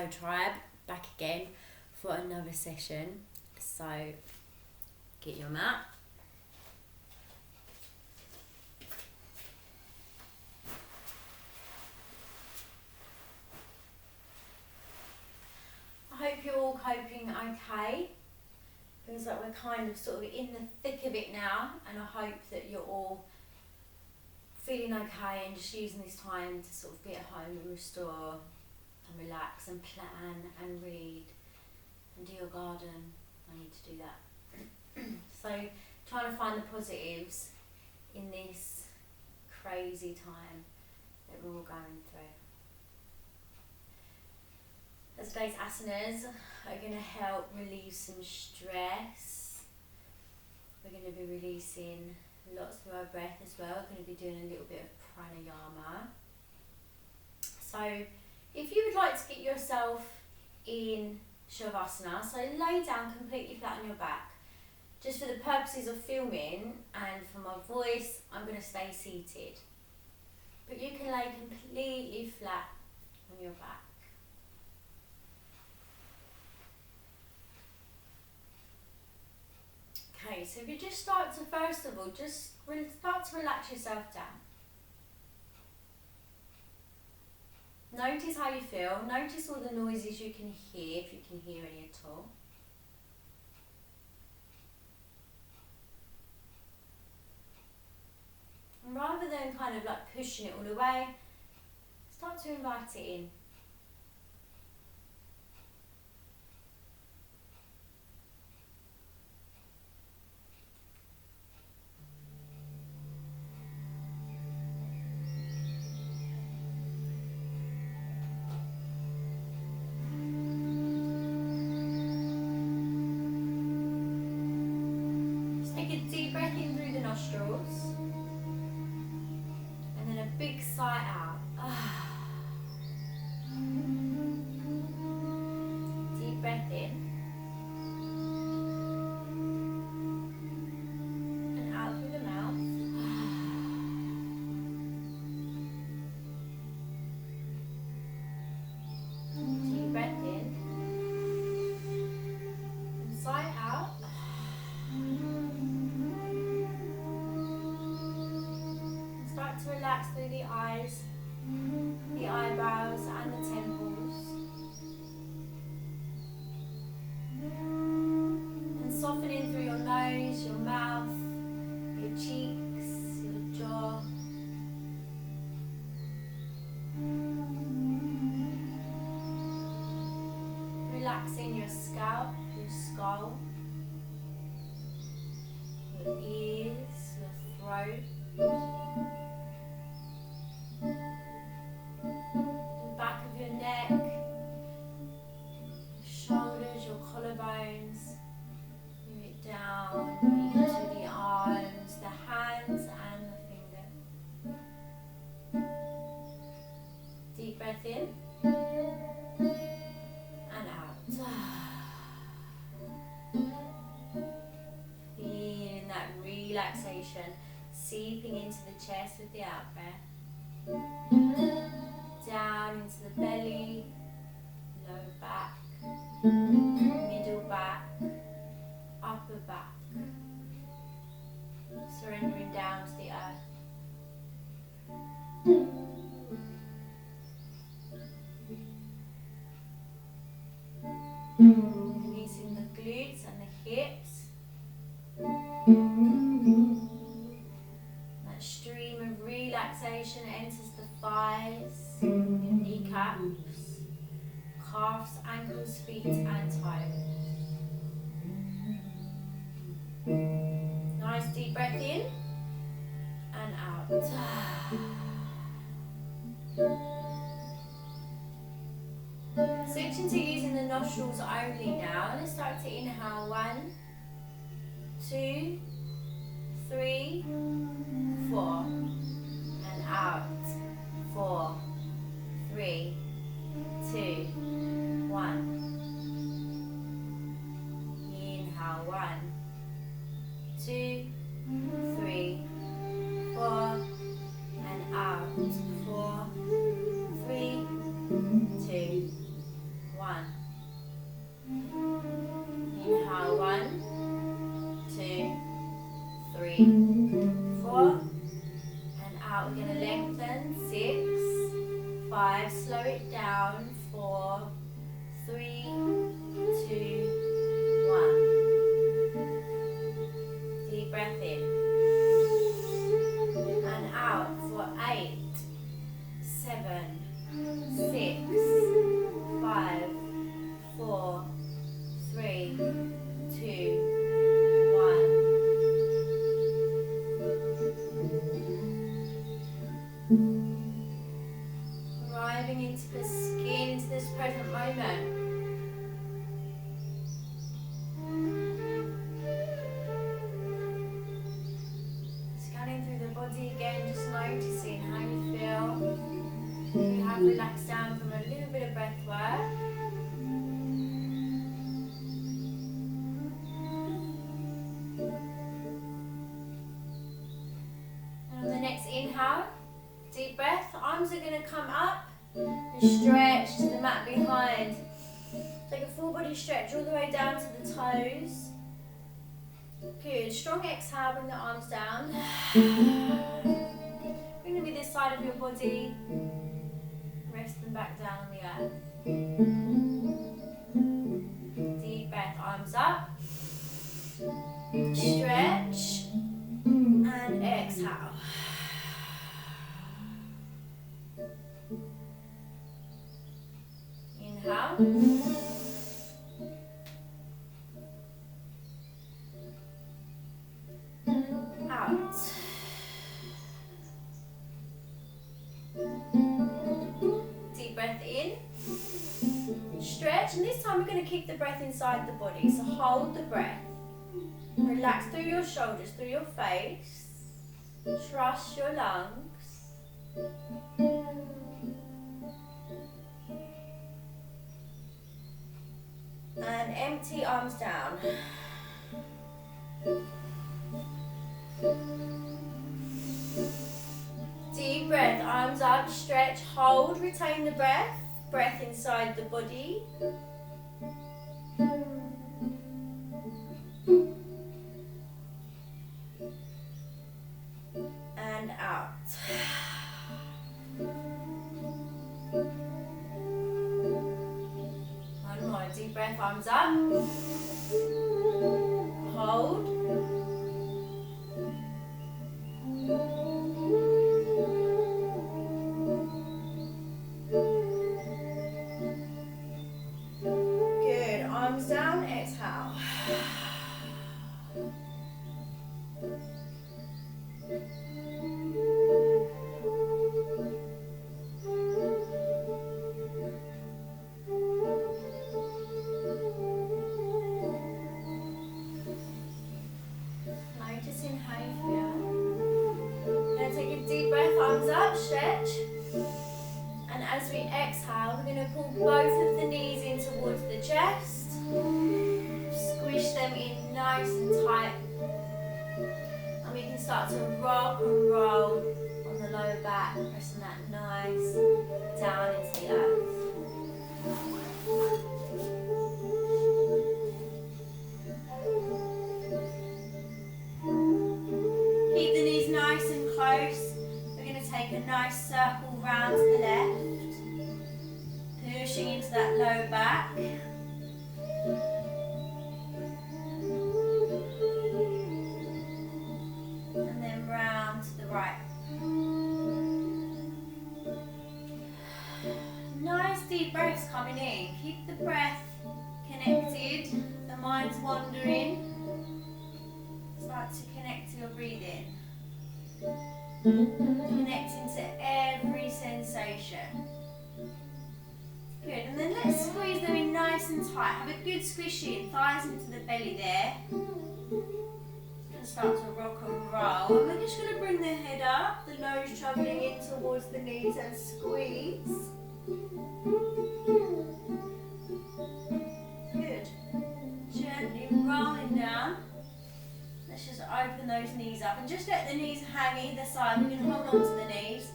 Hello tribe, back again for another session. So get your mat. I hope you're all coping okay. Feels like we're kind of sort of in the thick of it now, and I hope that you're all feeling okay and just using this time to sort of be at home and restore and relax and plan and read and do your garden. I need to do that. So trying to find the positives in this crazy time that we're all going through. As today's asanas are going to help relieve some stress. We're going to be releasing lots through our breath as well. We're going to be doing a little bit of pranayama. So if you would like to get yourself in shavasana, so lay down completely flat on your back. Just for the purposes of filming and for my voice, I'm going to stay seated. But you can lay completely flat on your back. Okay, so if you just start to, first of all, just start to relax yourself down. Notice how you feel. Notice all the noises you can hear, if you can hear any at all. And rather than kind of like pushing it all away, start to invite it in. Deep breath in through the nostrils, and then a big sigh out. Deep breath in, and out through the mouth. Deep breath in, and sigh out. To relax through the eyes, the eyebrows and the temples, and softening through your nose, your mouth, your cheeks, your jaw. Relaxing your scalp, your skull, your ears, your throat. Collarbones, move it down into the arms, the hands and the finger. Deep breath in and out. Feeling that relaxation seeping into the chest with the out breath. Down into the belly, lower back, middle back, upper back, surrendering down to the earth. Releasing the glutes and the hips. That stream of relaxation enters the thighs, your kneecaps, calves, ankles, feet and toes. Nice deep breath in and out. Switching to using the nostrils only now. Let's start to inhale. 1, 2, 3, 4. And out. 4, 3, 2, 1. Inhale. 1, 2, 3, 4. And out. 4, 3, 2, slow it down for 3, 2, 1. Deep breath in. And out for 8, 7, 6, 5, 4, 3, 2, 1. Arriving into the skin, into this present moment. Scanning through the body again, just noticing how you feel. If you have relaxed down from a little bit of breath work. And on the next inhale, deep breath, arms are going to come up and stretch to the mat behind. Take a full body stretch all the way down to the toes. Good, strong exhale, bring the arms down. Bring them to this side of your body. Rest them back down on the earth. Deep breath, arms up. Stretch and exhale. Inhale. Out. Deep breath in. Stretch, and this time we're going to keep the breath inside the body. So hold the breath. Relax through your shoulders, through your face. Trust your lungs. And empty, arms down. Deep breath, arms up, stretch, hold, retain the breath. Breath inside the body. And out. One more, deep breath, arms up. Hold. Good, arms down, exhale. Noticing how you feel. Now take a deep breath, arms up, stretch. And as we exhale, we're going to pull both of the knees in towards the chest. Squish them in nice and tight. And we can start to rock and roll on the lower back, pressing that nice down into the earth. Keep the knees nice and close. We're going to take a nice circle round to the left. Pushing into that lower back. And then round to the right. Nice deep breaths coming in. Keep the breath connected. The mind's wandering. Start to connect to your breathing. Connecting to every sensation. Good, and then let's squeeze them in nice and tight. Have a good squish in, thighs into the belly there. And start to rock and roll. And we're just going to bring the head up, the nose travelling in towards the knees and squeeze. Good. Gently rolling down. Let's just open those knees up and just let the knees hang either side. We're going to hold on to the knees.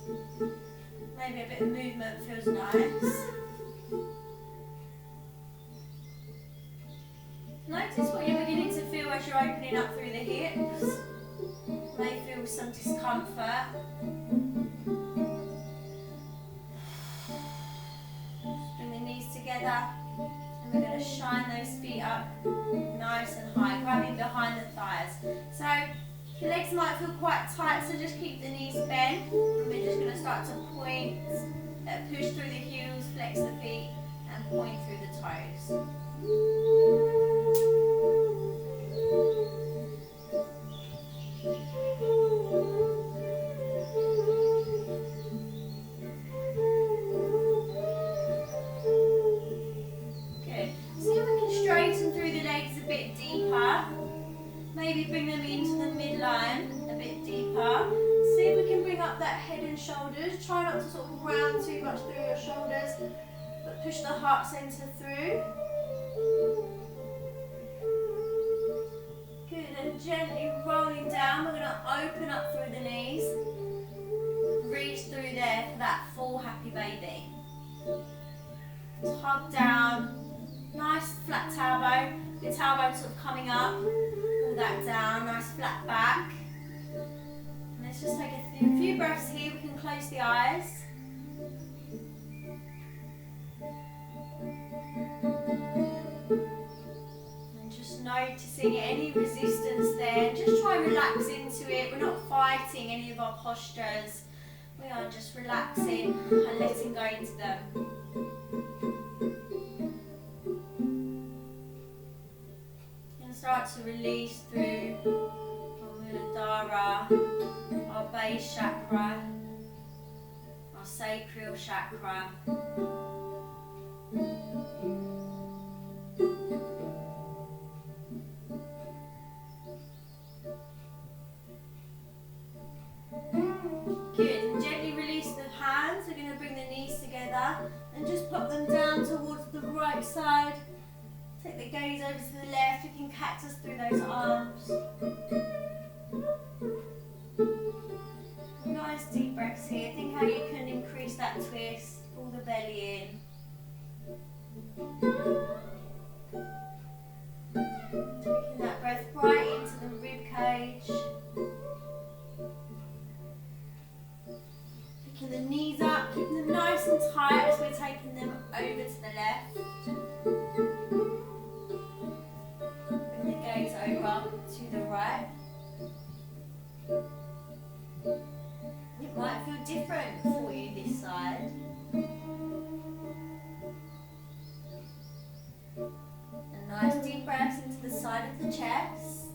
Maybe a bit of movement feels nice. Notice what you're beginning to feel as you're opening up through the hips. You may feel some discomfort. together, and we're going to shine those feet up nice and high, grabbing behind the thighs. So your legs might feel quite tight, so just keep the knees bent, and we're just going to start to point, push through the heels, flex the feet, and point through the toes. Maybe bring them into the midline a bit deeper. See if we can bring up that head and shoulders. Try not to sort of round too much through your shoulders, but push the heart center through. Good, and gently rolling down. We're going to open up through the knees. Reach through there for that full happy baby. Tug down. Nice flat tailbone. Your tailbone sort of coming up. That down, nice flat back. And let's just take a few breaths here. We can close the eyes. And just noticing any resistance there. Just try and relax into it. We're not fighting any of our postures. We are just relaxing and letting go into them. Start to release through our Muladhara, our base chakra, our sacral chakra. Good, and gently release the hands. We're going to bring the knees together and just pop them down towards the right side. Take the gaze over to the left. You can cactus through those arms. Nice deep breaths here. Think how you can increase that twist. Pull the belly in. Taking that breath right into the rib cage. Picking the knees up. Keeping them nice and tight as we're taking them over to the left. Gaze over to the right. It might feel different for you this side. A nice deep breath into the side of the chest.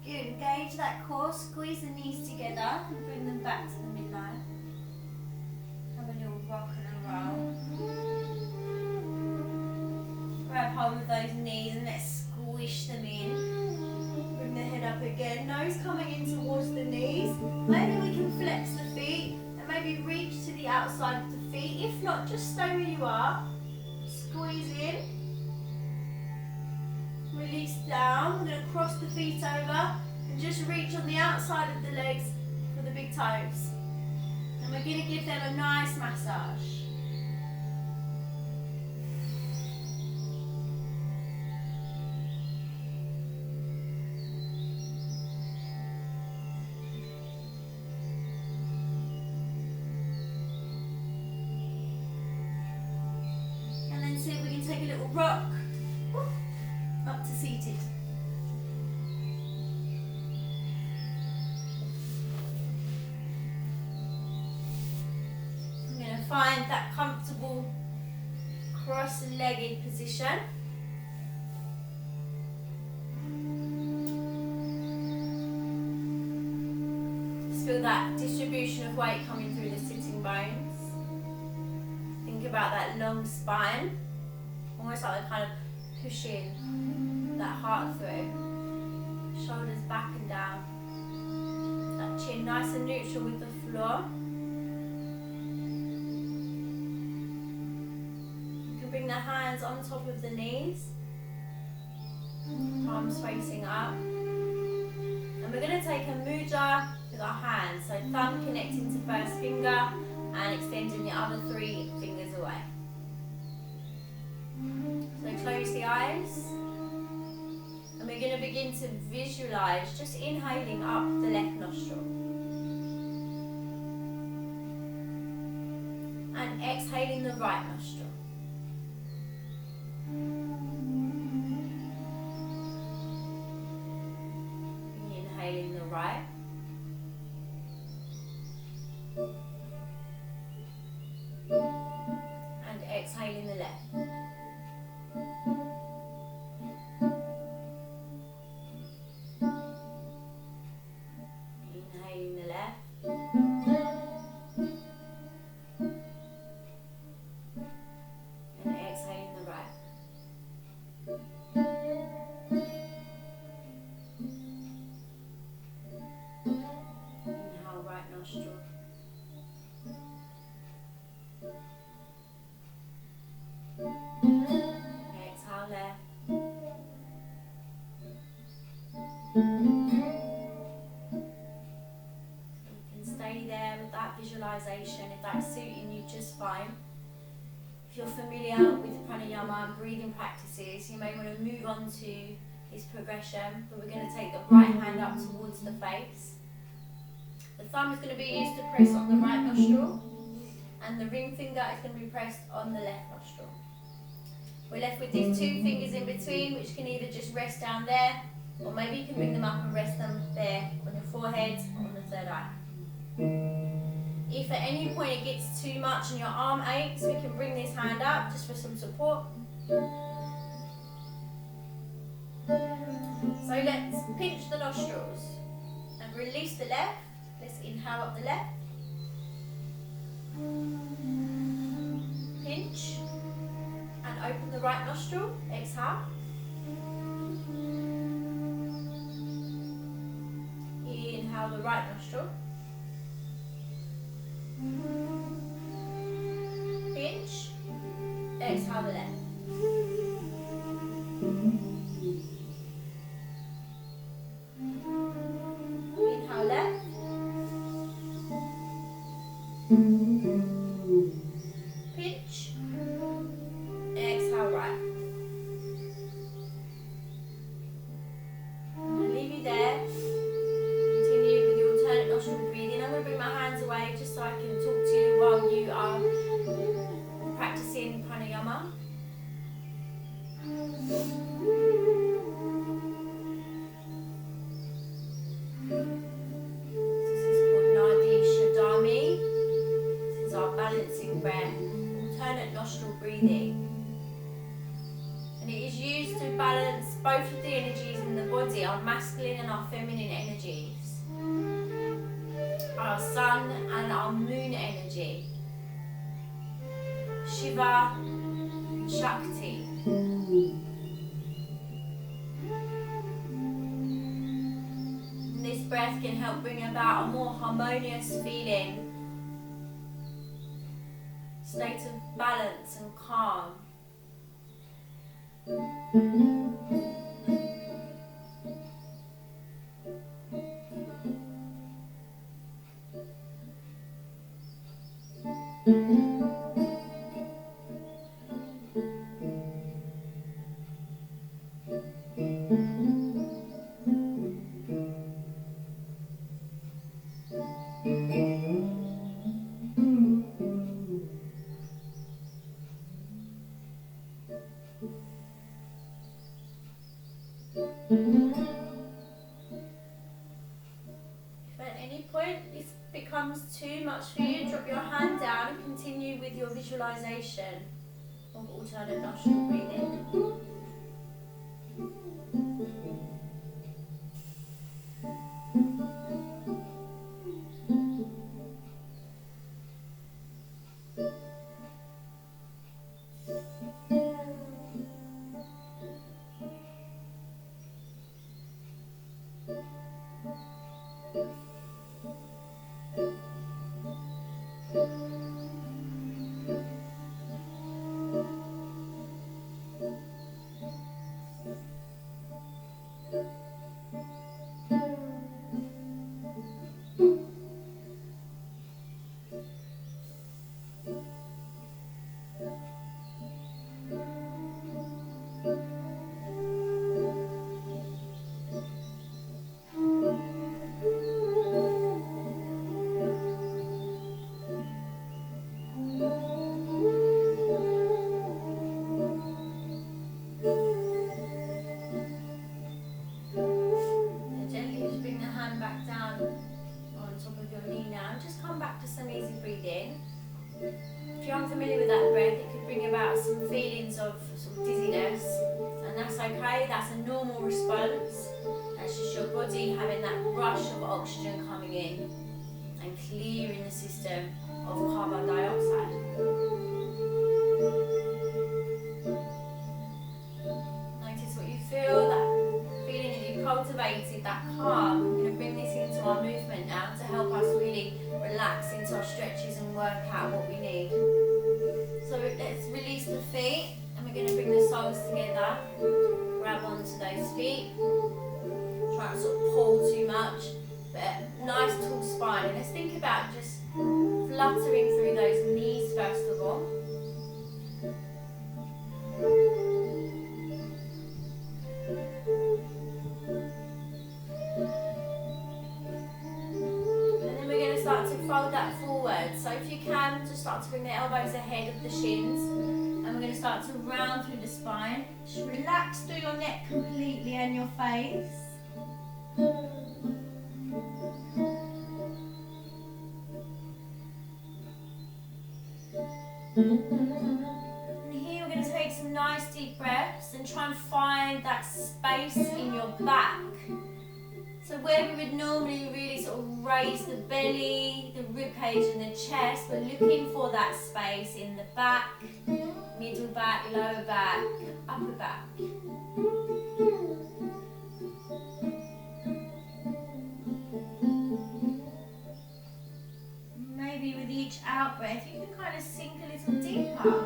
Good, engage that core, squeeze the knees together and bring them back to the midline. Rock and roll. Grab hold of those knees and let's squish them in. Bring the head up again. Nose coming in towards the knees. Maybe we can flex the feet and maybe reach to the outside of the feet. If not, just stay where you are. Squeeze in. Release down. We're going to cross the feet over and just reach on the outside of the legs for the big toes. And we're going to give them a nice massage. And then see if we can take a little rock up to seated. Find that comfortable cross-legged position. Just feel that distribution of weight coming through the sitting bones. Think about that long spine, almost like they're kind of pushing that heart through. Shoulders back and down. That chin nice and neutral with the floor. Bring the hands on top of the knees, palms facing up, and we're going to take a mudra with our hands, so thumb connecting to first finger and extending the other 3 fingers away. So close the eyes And we're going to begin to visualize just inhaling up the left nostril. And exhaling the right nostril. Inhaling the right. And exhaling the left. Inhaling the left. And exhaling the right. Inhale right nostril. Exhale left. Stay there with that visualization if that's suiting you just fine. If you're familiar with pranayama and breathing practices, you may want to move on to this progression, but we're going to take the right hand up towards the face. The thumb is going to be used to press on the right nostril, and the ring finger is going to be pressed on the left nostril. We're left with these two fingers in between, which can either just rest down there, or maybe you can bring them up and rest them there on your forehead or on the third eye. If at any point it gets too much and your arm aches, we can bring this hand up just for some support. So let's pinch the nostrils and release the left. Let's inhale up the left. Pinch and open the right nostril. Exhale. Inhale the right nostril. Pinch. Exhale the left. Inhale left. Pinch. Exhale right. I'll leave you there. Continue with your alternate nostril breathing. I'm going to bring my hands away just so I can talk to you while you are practicing pranayama. This is called Nadi Shadami. This is our balancing breath, alternate nostril breathing. And it is used to balance both of the energies in the body, our masculine and our feminine energies, our sun and our moon energy, Shiva, Shakti. And this breath can help bring about a more harmonious feeling, state of balance and calm. If at any point this becomes too much for you, drop your hand down and continue with your visualization of alternate nostril breathing. rush of oxygen coming in and clearing the system of carbon dioxide. Notice what you feel, that feeling that you've cultivated, that calm. I'm going to bring this into our movement now to help us really relax into our stretches and work out what we need. So let's release the feet, and we're going to bring the soles together. Grab onto those feet. Try not to sort of pull too much, but nice tall spine. And let's think about just fluttering through those knees first of all. And then we're going to start to fold that forward. So if you can, just start to bring the elbows ahead of the shins. And we're going to start to round through the spine. Just relax through your neck completely and your face. And here we're going to take some nice deep breaths and try and find that space in your back. So where we would normally really sort of raise the belly, the rib cage and the chest, we're looking for that space in the back, middle back, lower back, upper back. Maybe with each out breath you can kind of sink a little deeper.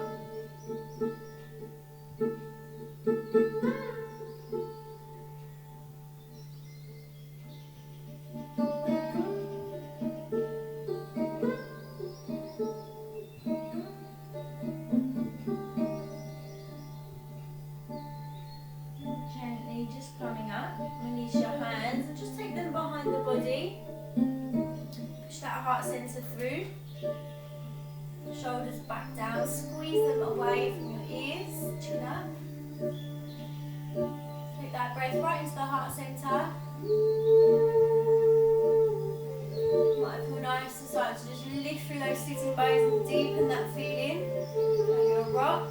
Gently just coming up, release your hands and just take them behind the body. Push that heart center through. Shoulders back down, squeeze them away from your ears, chin up. Take that breath right into the heart center. Might feel nice to start to just lift through those sitting bones and deepen that feeling. Like you're a rock.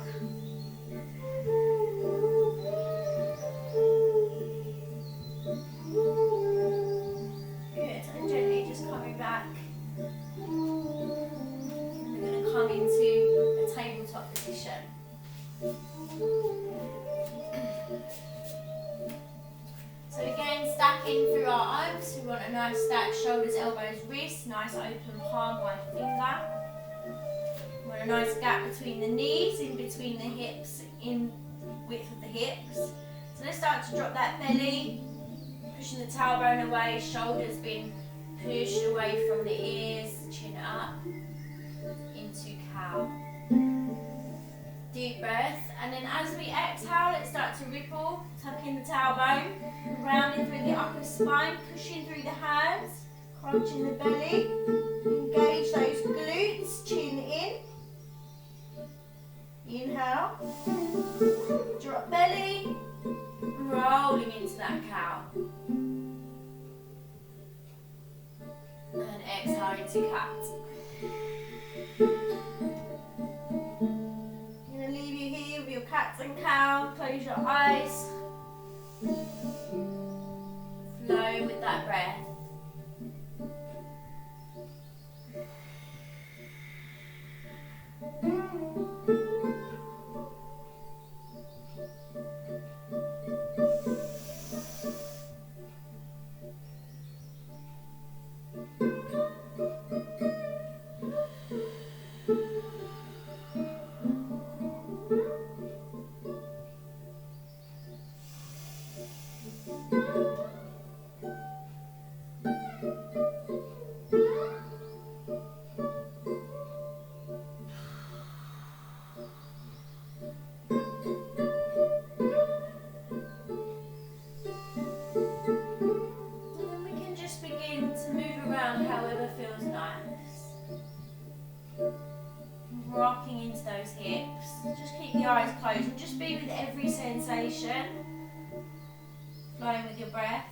Good, and gently just coming back. Come into a tabletop position. So again, stacking through our arms. We want a nice stack, shoulders, elbows, wrists, nice open palm by finger. We want a nice gap between the knees, in between the hips, in width of the hips. So let's start to drop that belly, pushing the tailbone away, shoulders being pushed away from the ears, chin up. Into cow. Deep breath, and then as we exhale, let's start to ripple, tuck in the tailbone, rounding through the upper spine, pushing through the hands, crunching the belly, engage those glutes, chin in. Inhale, drop belly, rolling into that cow. And exhale into cat. I'm going to leave you here with your cats and cow. Close your eyes. Flow with that breath. Rocking into those hips. Just keep the eyes closed and just be with every sensation. Flowing with your breath.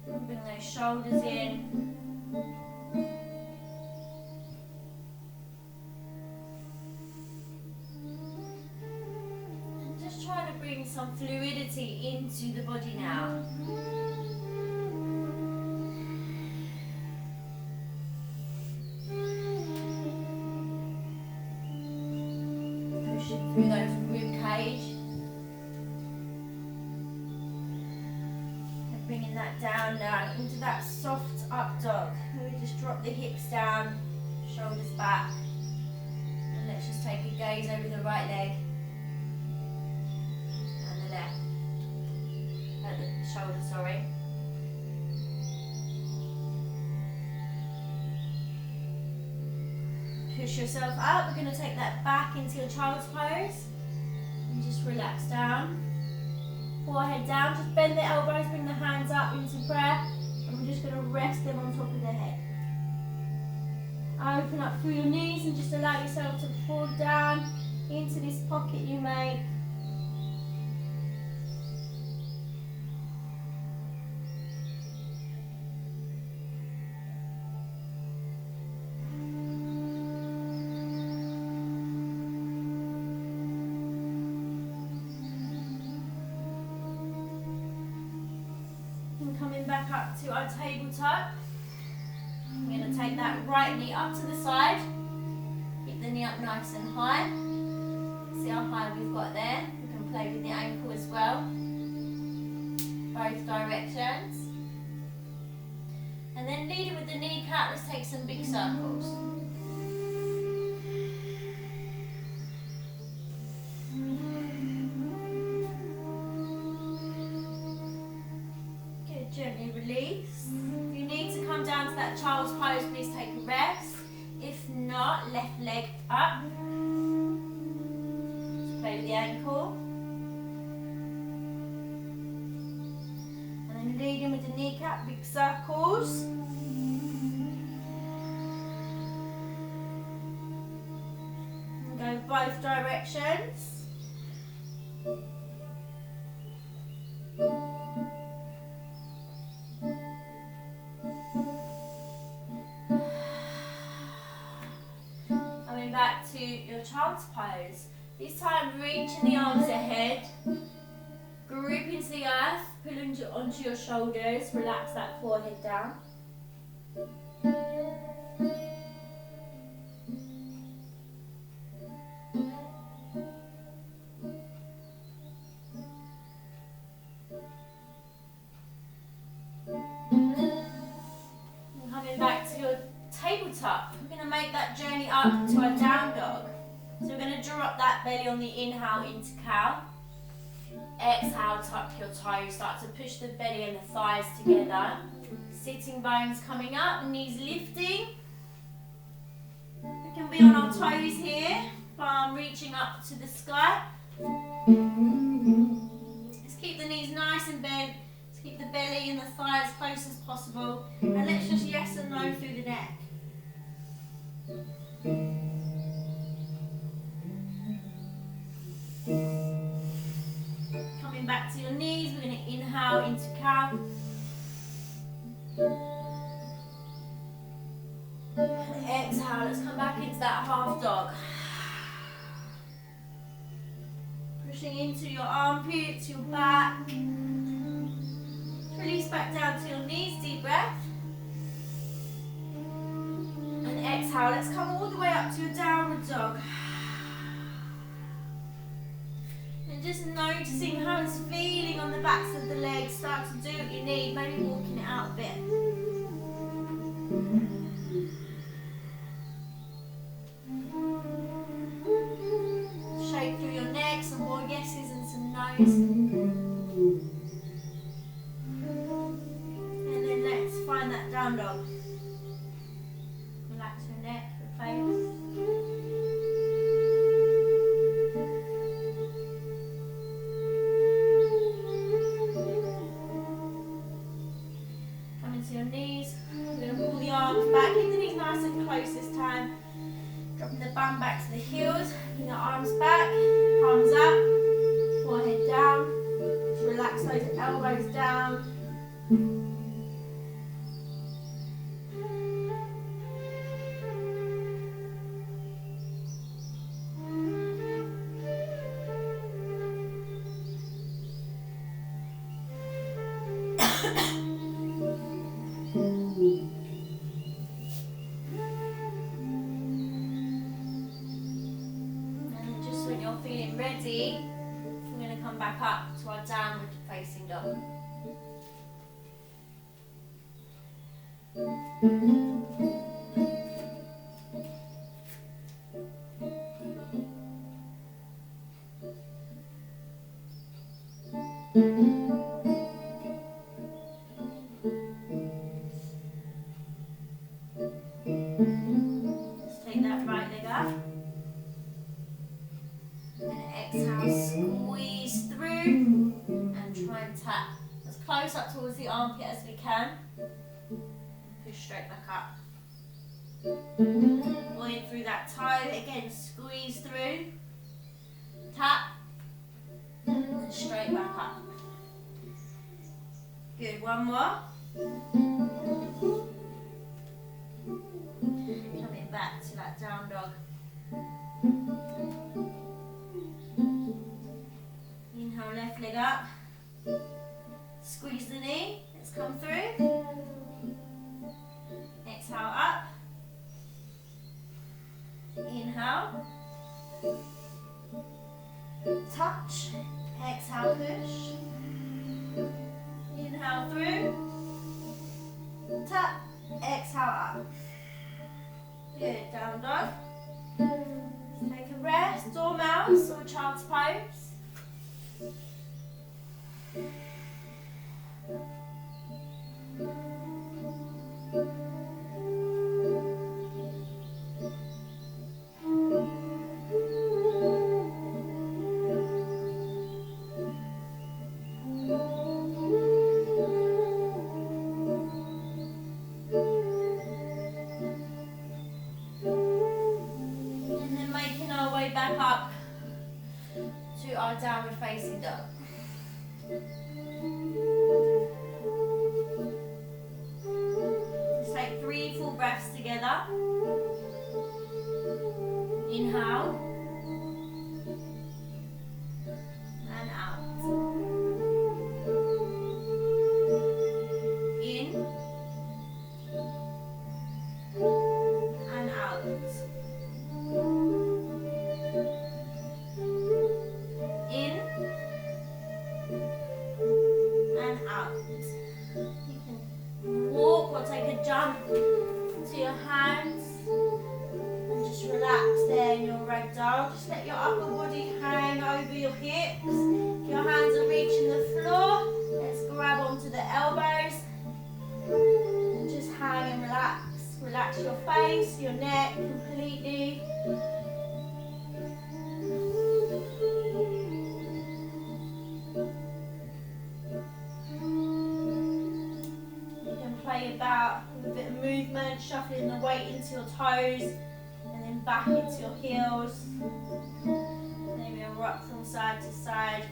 Bring those shoulders in. And just try bring some fluidity into the body now. Pushing through those rib cage. And bringing that down now into that soft up dog. We just drop the hips down, shoulders back. And let's just take a gaze over the right leg. And the left. The shoulder, sorry. Push yourself up. We're going to take that back into your child's pose. And just relax down. Forehead down. Just bend the elbows, bring the hands up into prayer. And we're just going to rest them on top of the head. Open up through your knees and just allow yourself to fall down into this pocket you make. And coming back up to our tabletop. We're going to take that right knee up to the side. Keep the knee up nice and high. See how high we've got there. We can play with the ankle as well. Both directions. And then leading with the kneecap, let's take some big circles. Good, gently release. If you need to come down to that child's pose, please take a rest. If not, left leg up. Just play with the ankle. And then lead in with the kneecap, big circles. And go both directions. Back to your child's pose. This time reaching the arms ahead, grip into the earth, pull onto your shoulders, relax that forehead down. And coming back to your tabletop. We're going to make that journey up to our down dog. So we're going to drop that belly on the inhale into cow. Exhale, tuck your toes. Start to push the belly and the thighs together. Sitting bones coming up, knees lifting. We can be on our toes here. Palm reaching up to the sky. Let's keep the knees nice and bent. Let's keep the belly and the thighs as close as possible. And let's just yes and no through the neck. Coming back to your knees, we're going to inhale into cow. And exhale, let's come back into that half dog. Pushing into your armpits, your back. Release back down to your knees, deep breath. And exhale, let's come all the way up to your downward dog. And just noticing how it's feeling on the backs of the legs. Start to do what you need, maybe walking it out a bit. Shake through your neck, some more yeses and some no's. And then let's find that down dog. Relax your neck, your face. Come into your knees. We're going to pull the arms back. Keep the knees nice and close this time. Dropping the bum back to the heels. Bring the arms back. Palms up. Forehead down. back up to our downward facing dog. Let's take that right leg up. And exhale, squeeze through and try and tap as close up towards the armpit as we can. Push straight back up. Going through that toe, again squeeze through, tap, and straight back up. Good, one more. Coming back to that down dog. Inhale, left leg up. Squeeze the knee, let's come through. Exhale, up. Inhale. Touch. Exhale, push. Inhale through. Tap. Exhale, up. Good, down dog. Take a rest, or mouse, or child's pose. Back up to our downward facing dog. Just take 3 full breaths together. Inhale and out. In and out. In and out. You can walk or take a jump to your hands and just relax there in your ragdoll. Just let your upper body hang over your hips. If your hands are reaching the floor, let's grab onto the elbows and just hang and relax. Relax your face, your neck completely. Play about with a bit of movement, shuffling the weight into your toes and then back into your heels. Maybe a rock from side to side.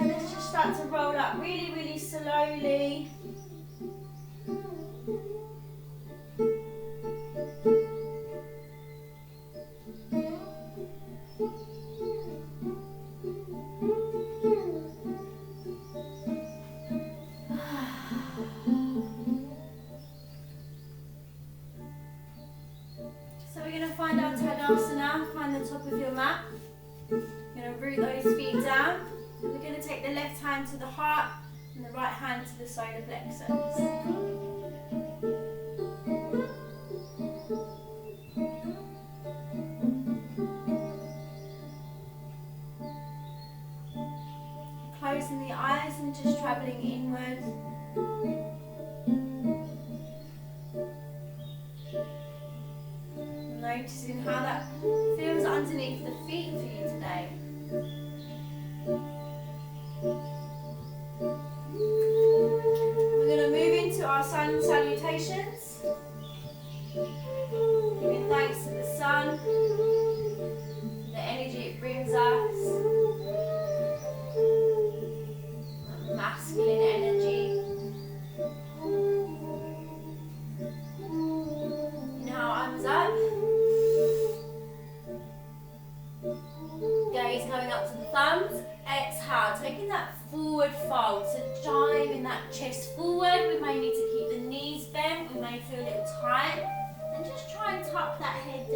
And let's just start to roll up really, really slowly. Find our Tadasana, find the top of your mat. You're going to root those feet down. We're going to take the left hand to the heart and the right hand to the solar plexus. Closing the eyes and just travelling inwards. Noticing how that feels underneath the feet for you today. We're going to move into our sun salutations. Giving thanks to the sun, the energy it brings us, that masculine energy. Inhale, arms up. Gaze going up to the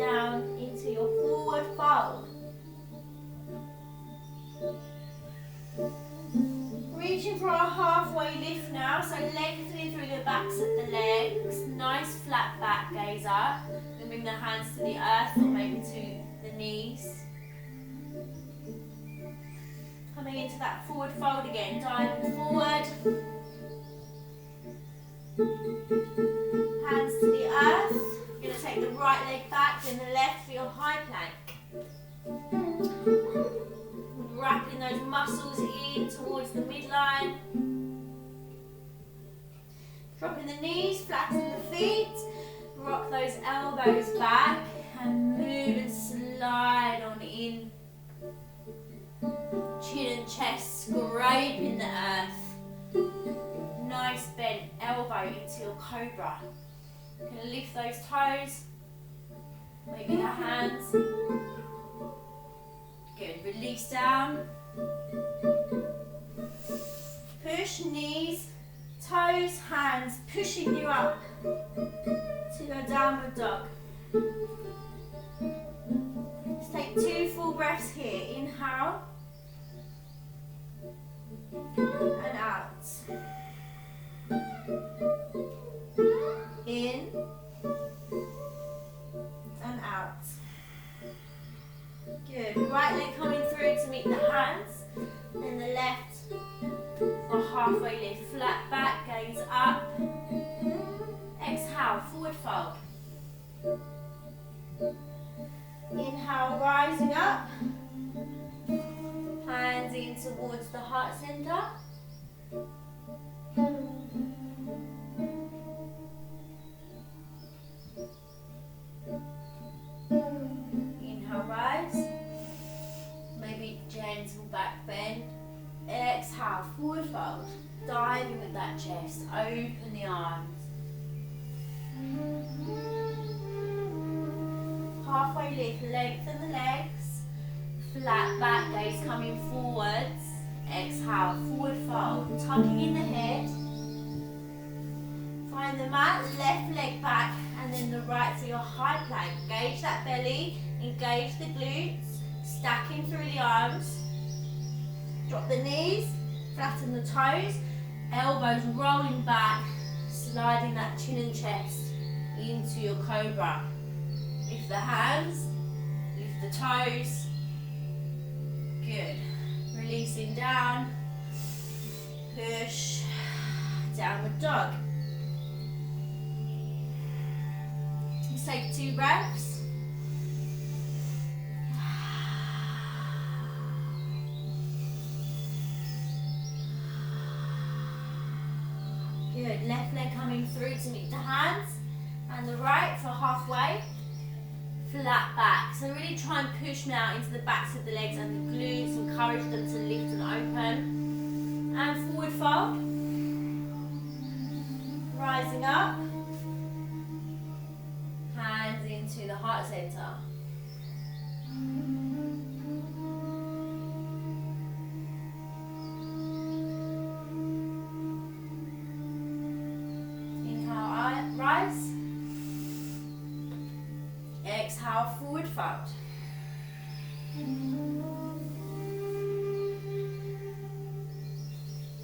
down into your forward fold. Reaching for our halfway lift now, so lengthening through the backs of the legs. Nice flat back, gaze up. Then bring the hands to the earth or maybe to the knees. Coming into that forward fold again, diving forward. Hands to the earth. You're going to take the right leg back, then the left for your high plank. Wrapping those muscles in towards the midline. Dropping the knees, flatten the feet. Rock those elbows back and move and slide on in. Chin and chest scraping the earth. Nice bent elbow into your cobra. You can lift those toes. Maybe the hands. Good. Release down. Push, knees, toes, hands, pushing you up to your downward dog. Let's take 2 full breaths here. Inhale and out. In and out. Good. Right leg coming through to meet the hands. Then the left or halfway lift. Flat back, gaze up. Exhale, forward fold. Inhale, rising up. Hands in towards the heart center. Inhale, rise. Maybe gentle back bend. Exhale, forward fold. Dive in with that chest. Open the arms. Halfway lift, lengthen the legs. Flat back, gaze coming forwards. Exhale, forward fold. Tucking in the head. Find the mat, left leg back, and then the right to your high plank. Engage that belly, engage the glutes, stacking through the arms. Drop the knees, flatten the toes, elbows rolling back, sliding that chin and chest into your cobra. Lift the hands, lift the toes. Good. Releasing down, push, downward dog. Let's take 2 breaths. Good. Left leg coming through to meet the hands and the right for halfway. Flat back. So really try and push now into the backs of the legs and the glutes. Encourage them to lift and open. And forward fold. Rising up. Hands into the heart center. Inhale, rise. Exhale, forward fold.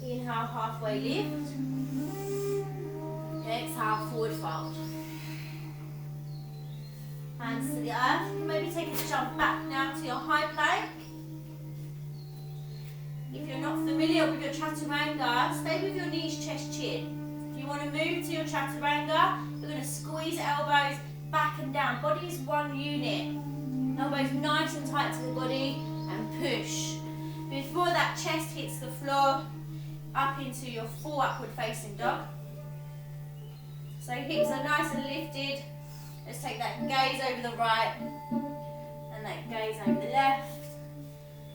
Inhale, halfway lift. Exhale, forward fold. Hands to the earth. Maybe take a jump back now to your high plank. If you're not familiar with your chaturanga, stay with your knees, chest, chin. If you want to move to your chaturanga, you're going to squeeze elbows back and down. Body is one unit. Elbows nice and tight to the body and push. Before that chest hits the floor, up into your full upward facing dog. So hips are nice and lifted. Let's take that gaze over the right and that gaze over the left.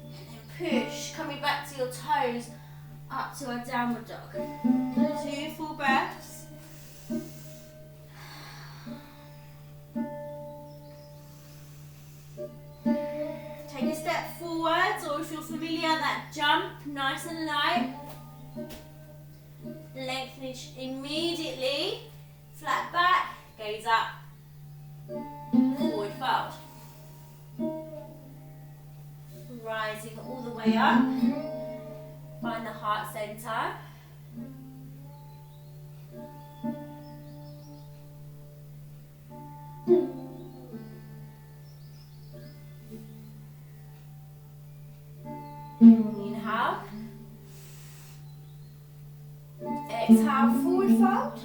And then push, coming back to your toes, up to our downward dog. 2 full breaths. Take a step forwards, or if you're familiar, that jump, nice and light. Lengthen immediately. Flat back, gaze up. Forward fold. way up. Find the heart center. Inhale. Exhale, forward fold.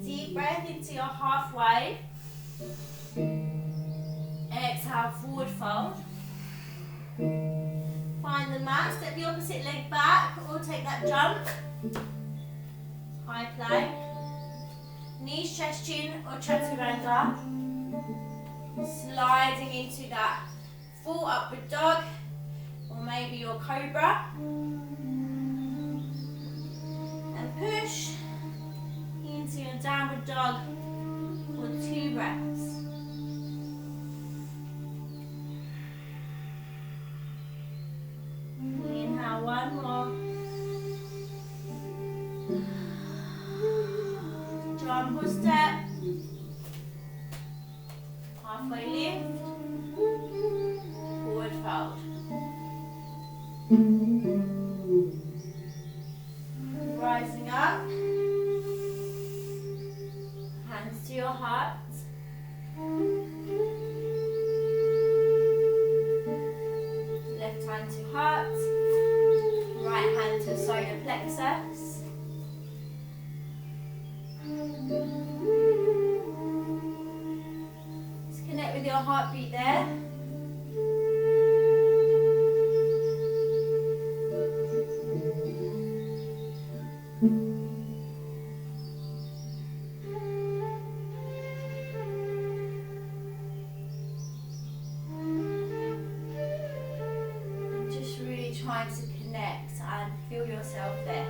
Deep breath into your halfway. Exhale, forward fold. Find the mat, step the opposite leg back or take that jump. High plank. Knees, chest, chin or chaturanga. Sliding into that full upward dog or maybe your cobra. And push into your downward dog for 2 breaths. Inhale, 1 more. Jump or step. Halfway lift. Forward fold. Rising up. Hands to your heart. Left hand to heart. Right hand to solar plexus. Just connect with your heartbeat there. Trying to connect and feel yourself there.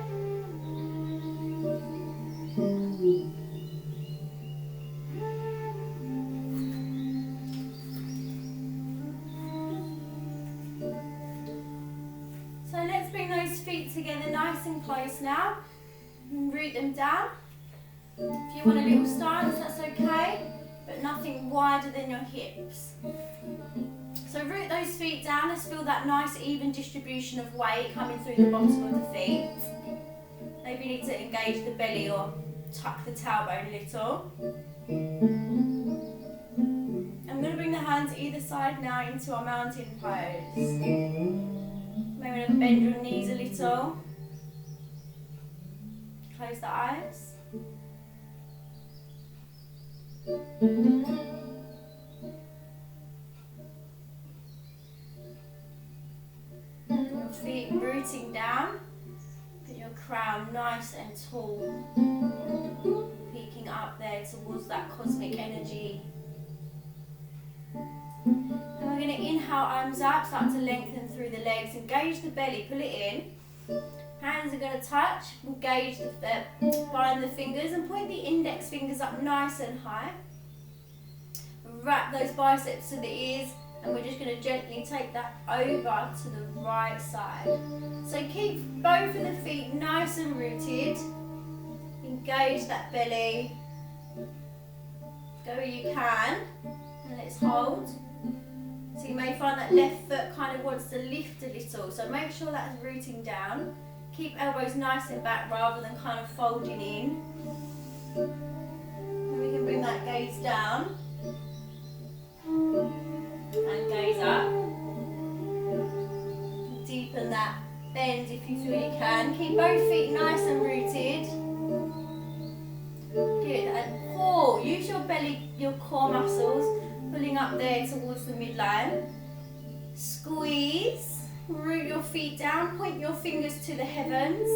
So let's bring those feet together nice and close now. And root them down. If you want a little stance, that's okay, but nothing wider than your hips. So root those feet down. Let's feel that nice even distribution of weight coming through the bottom of the feet. Maybe you need to engage the belly or tuck the tailbone a little. I'm going to bring the hands either side now into our mountain pose. Maybe bend your knees a little. Close the eyes. Your feet rooting down. Put your crown nice and tall. Peeking up there towards that cosmic energy. And we're going to inhale, arms up, start to lengthen through the legs. Engage the belly, pull it in. Hands are going to touch, engage bind the fingers and point the index fingers up nice and high. Wrap those biceps to the ears and we're just going to gently take that over to the right side. So keep both of the feet nice and rooted. Engage that belly. Go where you can and let's hold. So you may find that left foot kind of wants to lift a little, so make sure that's rooting down. Keep elbows nice and back rather than kind of folding in. And we can bring that gaze down and gaze up. Deepen that bend if you feel you can. Keep both feet nice and rooted. Good, and pull. Use your belly, your core muscles, pulling up there towards the midline. Squeeze. Root your feet down, point your fingers to the heavens,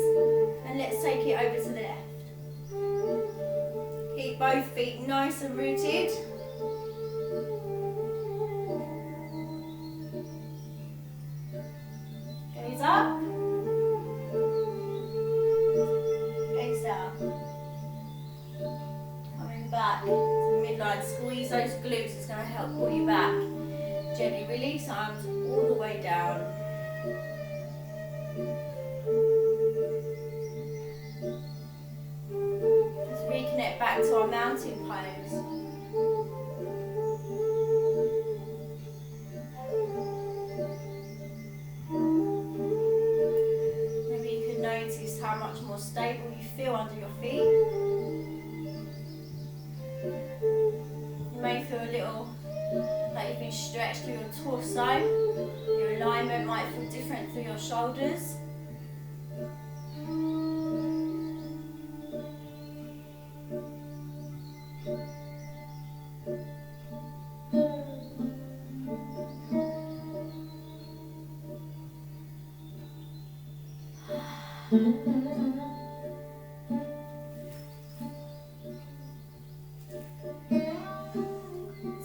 and let's take it over to the left. Keep both feet nice and rooted. Gaze up. Gaze down. Coming back to the midline, squeeze those glutes, it's going to help pull you back. Gently release arms all the way down. Let's reconnect back to our mountain pose. stable you feel under your feet. You may feel a little like you've been stretched through your torso. Your alignment might feel different through your shoulders.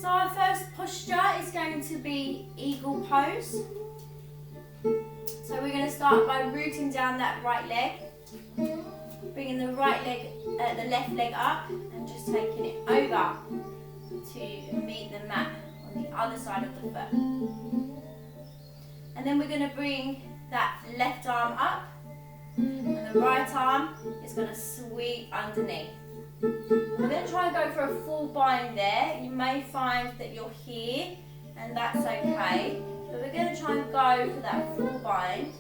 So our first posture is going to be eagle pose. So we're going to start by rooting down that right leg, bringing the the left leg up and just taking it over to meet the mat on the other side of the foot. And then we're going to bring that left arm up and the right arm is going to sweep underneath. We're going to try and go for a full bind there. You may find that you're here and that's okay, but we're going to try and go for that full bind.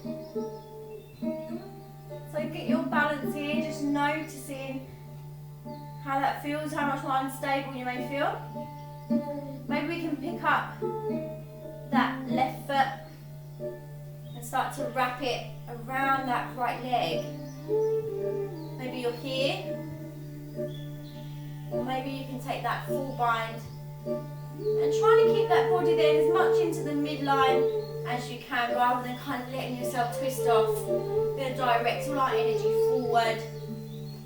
So get your balance here, just noticing how that feels, how much more unstable you may feel. Maybe we can pick up that left foot and start to wrap it around that right leg. Maybe you're here, or maybe you can take that full bind and try to keep that body then as much into the midline as you can, rather than kind of letting yourself twist off. We're going to direct all our energy forward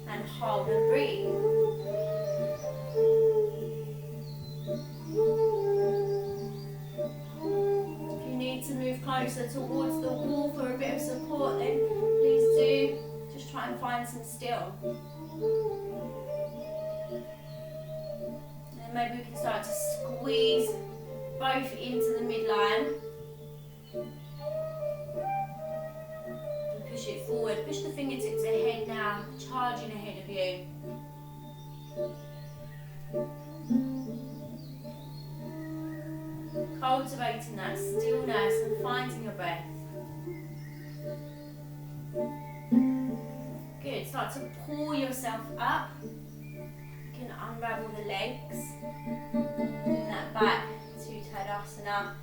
and hold and breathe. If you need to move closer towards the wall for a bit of support, then please do. Just try and find some still. And then maybe we can start to squeeze both into the midline. Push it forward, push the fingertips ahead now, charging ahead of you. Cultivating that stillness and finding your breath. Good, start to pull yourself up. You can unravel the legs. Bring that back to Tadasana.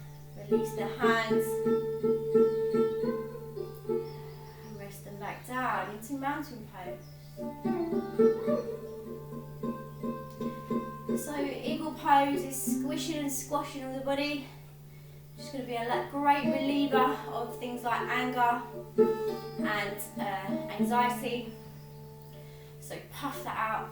Release the hands. And rest them back down into mountain pose. So eagle pose is squishing and squashing all the body. Just going to be a great reliever of things like anger and anxiety. So puff that out.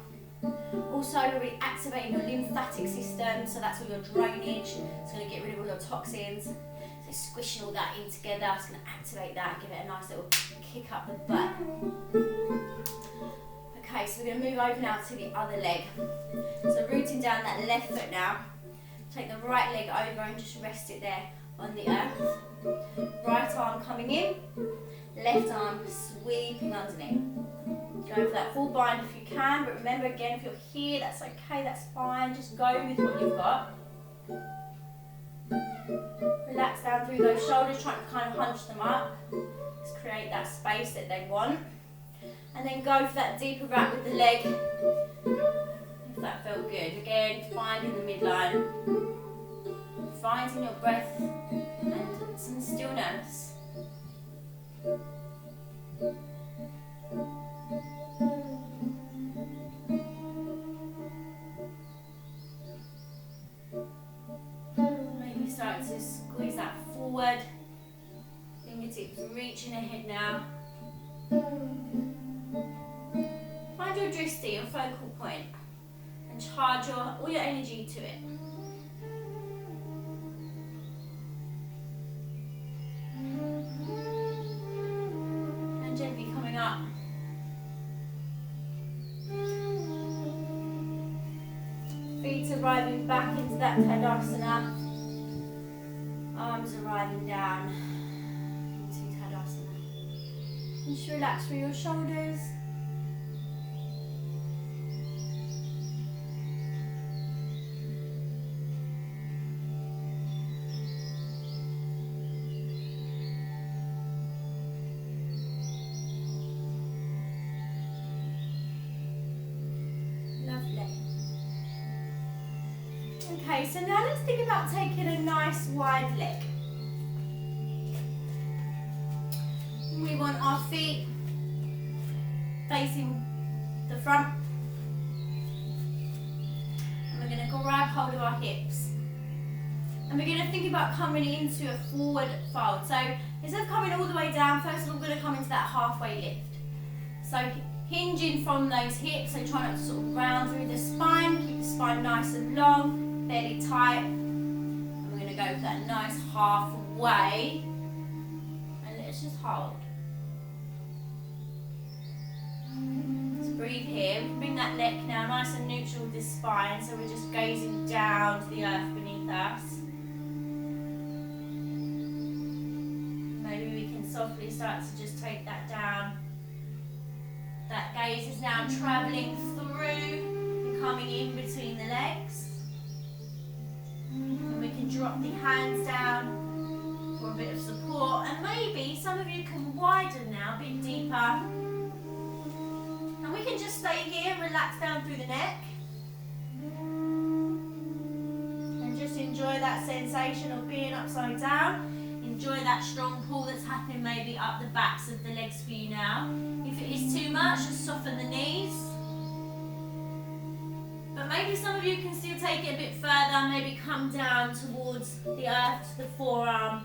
Also, we're really activating your lymphatic system, so that's all your drainage. It's going to get rid of all your toxins. So squishing all that in together, it's going to activate that, give it a nice little kick up the butt. Okay, so we're going to move over now to the other leg. So rooting down that left foot now. Take the right leg over and just rest it there on the earth. Right arm coming in, left arm sweeping underneath. Go for that full bind if you can, but remember again, if you're here, that's okay, that's fine. Just go with what you've got. Relax down through those shoulders, try to kind of hunch them up. Just create that space that they want. And then go for that deeper wrap with the leg. If that felt good. Again, finding the midline. Finding your breath and some stillness. Maybe start to squeeze that forward. Fingertips reaching ahead now. Find your drishti, your focal point, and charge all your energy to it. And gently coming up. Feet arriving back into that Tadasana. Arms arriving down into Tadasana. Just relax through your shoulders. Okay, so now let's think about taking a nice wide leg. We want our feet facing the front. And we're going to grab hold of our hips. And we're going to think about coming into a forward fold. So instead of coming all the way down, first of all we're going to come into that halfway lift. So hinging from those hips, so try not to sort of round through the spine, keep the spine nice and long, belly tight. And we're going to go for that nice halfway. And let's just hold. Breathe here. We can bring that neck now nice and neutral with the spine, so we're just gazing down to the earth beneath us. Maybe we can softly start to just take that down. That gaze is now travelling through and coming in between the legs. And we can drop the hands down for a bit of support, and maybe some of you can widen now, a bit deeper. And we can just stay here, relax down through the neck. And just enjoy that sensation of being upside down. Enjoy that strong pull that's happening maybe up the backs of the legs for you now. If it is too much, just soften the knees. But maybe some of you can still take it a bit further, maybe come down towards the earth, to the forearm.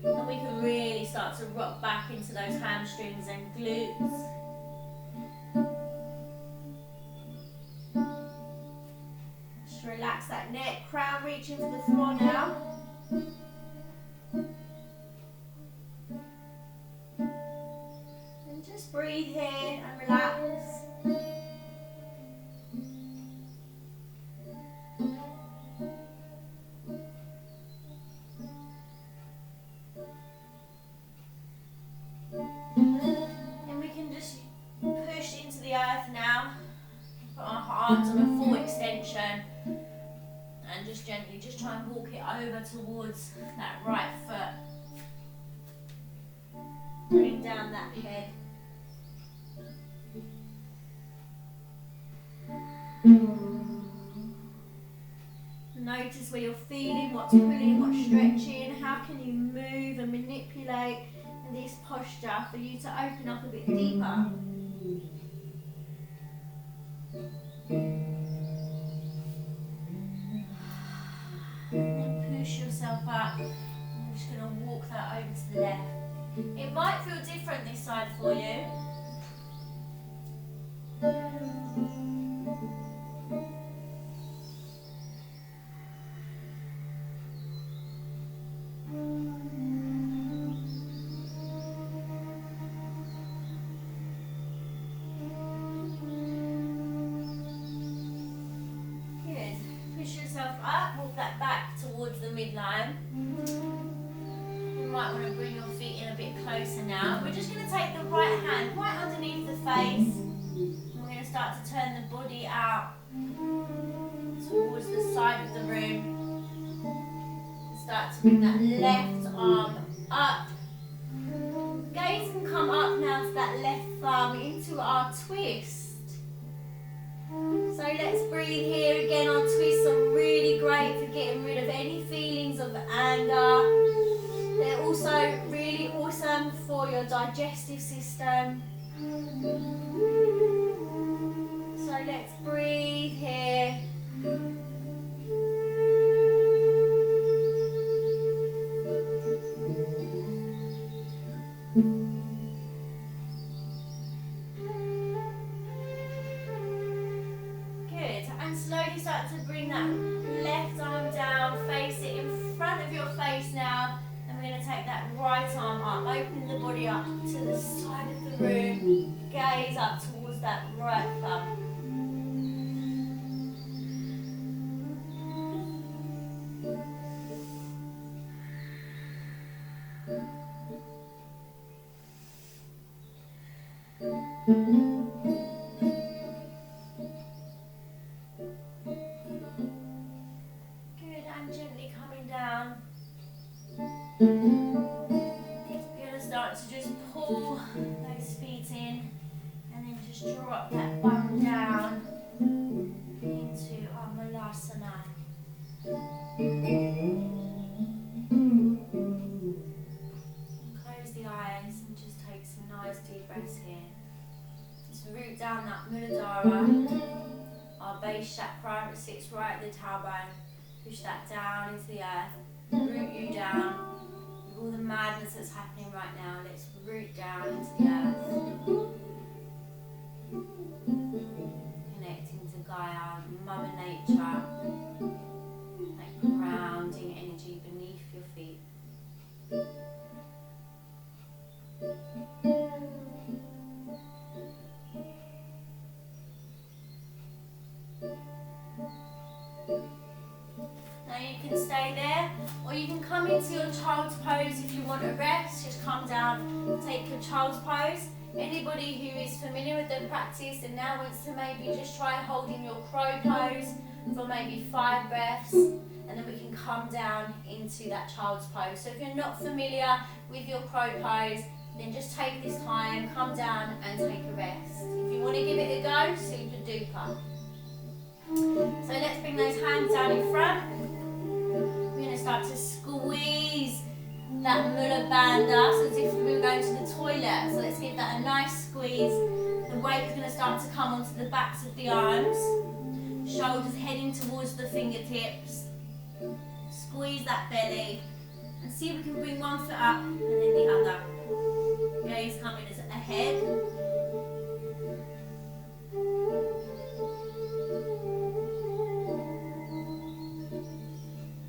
And we can really start to rock back into those hamstrings and glutes. Relax that neck, crown reaching to the floor now. And just breathe here and relax. And we can just push into the earth now. Put our arms on a full extension. And just gently, just try and walk it over towards that right foot. Bring down that head. Notice where you're feeling, what's pulling, what's stretching. How can you move and manipulate this posture for you to open up a bit deeper. And push yourself up. I'm just going to walk that over to the left. It might feel different this side for you. Towards the midline. You might want to bring your feet in a bit closer now. We're just going to take the right hand right underneath the face. We're going to start to turn the body out towards the side of the room. Start to bring that left arm up. Gaze can come up now to that left thumb into our twist. So let's breathe here again. Our twists are really great for getting rid of any feelings of anger. They're also really awesome for your digestive system. So let's breathe here. Slowly start to bring that left arm down, face it in front of your face now. And we're going to take that right arm up, open the body up to the side of the room, gaze up towards that right thumb. Drop that bum down into our asana. Close the eyes and just take some nice deep breaths here. Just root down that Muladhara, our base chakra. It sits right at the tailbone. Push that down into the earth. Root you down. With all the madness that's happening right now, let's root down into the earth. Connecting to Gaia, Mother Nature. That grounding energy beneath your feet. Now you can stay there, or you can come into your child's pose if you want a rest. Just come down, take your child's pose. Anybody who is familiar with the practice and now wants to maybe just try holding your crow pose for maybe 5 breaths, and then we can come down into that child's pose. So if you're not familiar with your crow pose, then just take this time, come down and take a rest. If you want to give it a go, super duper. So let's bring those hands down in front. We're going to start to squeeze that Mula Bandha, so as if we were going to the toilet. So let's give that a nice squeeze. The weight is going to start to come onto the backs of the arms. Shoulders heading towards the fingertips. Squeeze that belly. And see if we can bring one foot up and then the other. Gaze coming as ahead.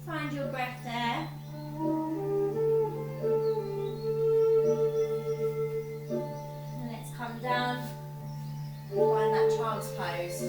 Find your breath there. And let's come down. Find that child's pose.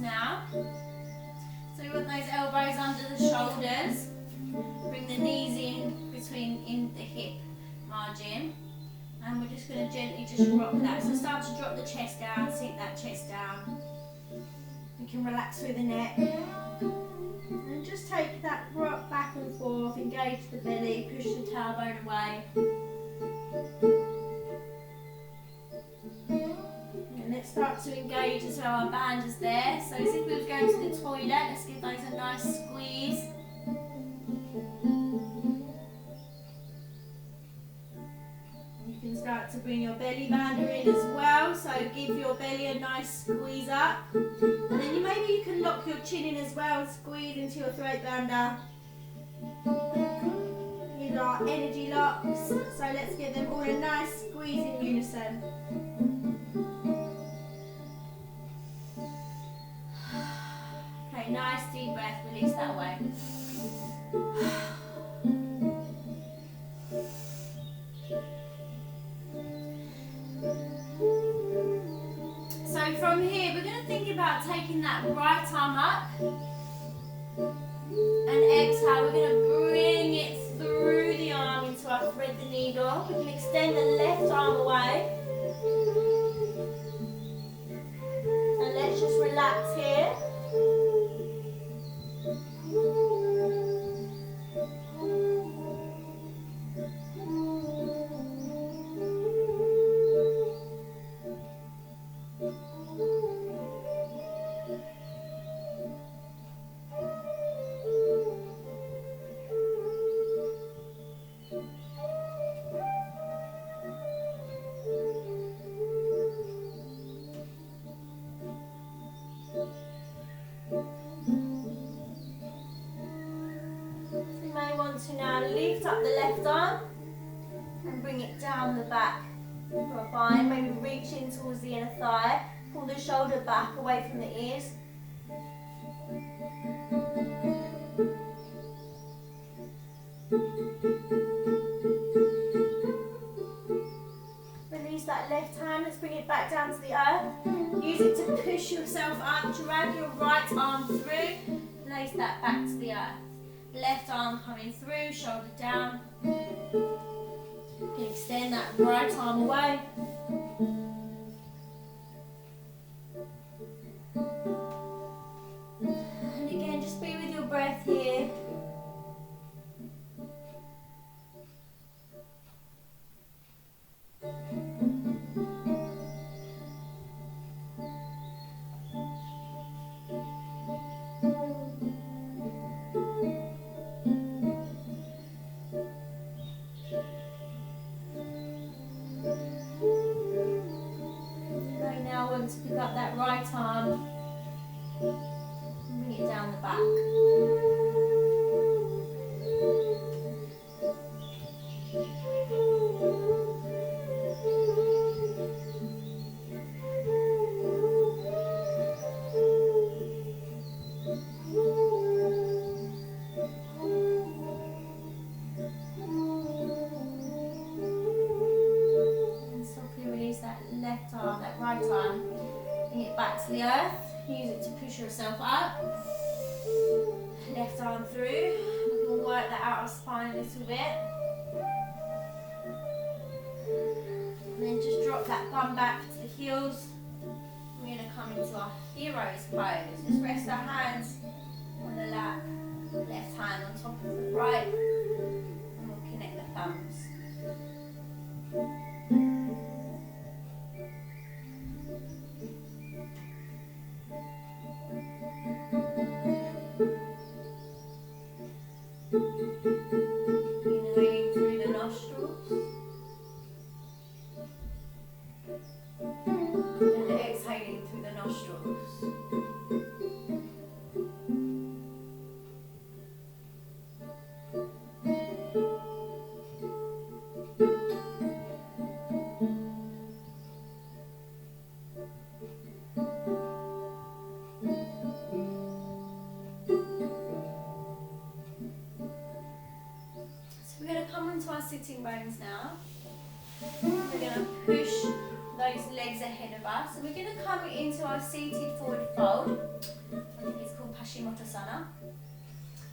Now, so we want those elbows under the shoulders, bring the knees in the hip margin, and we're just going to gently just rock that. So start to drop the chest down, sink that chest down. You can relax through the neck and just take that rock back and forth, engage the belly, push the tailbone away. Let's start to engage as well. Our band is there. So as if we were going to the toilet, let's give those a nice squeeze. You can start to bring your belly bander in as well. So give your belly a nice squeeze up. And then maybe you can lock your chin in as well. Squeeze into your throat bander. These are energy locks. So let's give them all a nice squeeze in unison. Nice deep breath, release that way. So from here, we're going to think about taking that right arm up. And exhale, we're going to bring it through the arm into our thread the needle. We can extend the left arm away. And let's just relax here. To now lift up the left arm and bring it down the back of our spine. Maybe reach in towards the inner thigh. Pull the shoulder back away from the ears. push yourself up, drag your right arm through, place that back to the earth. Left arm coming through, shoulder down. You can extend that right arm away. And again, just be with your breath here. To pick up that right arm and bring it down the back. And softly release that left arm, that right arm. Bring it back to the earth. Use it to push yourself up. Left arm through. We can work that outer spine a little bit. And then just drop that bum back to the heels. We're going to come into our hero's pose. Just rest our hands on the lap. Left hand on top of the right. And we'll connect the thumbs. Inhaling through the nostrils and exhaling through the nostrils. Into our sitting bones now. We're going to push those legs ahead of us. So we're going to come into our seated forward fold. I think it's called Paschimottanasana.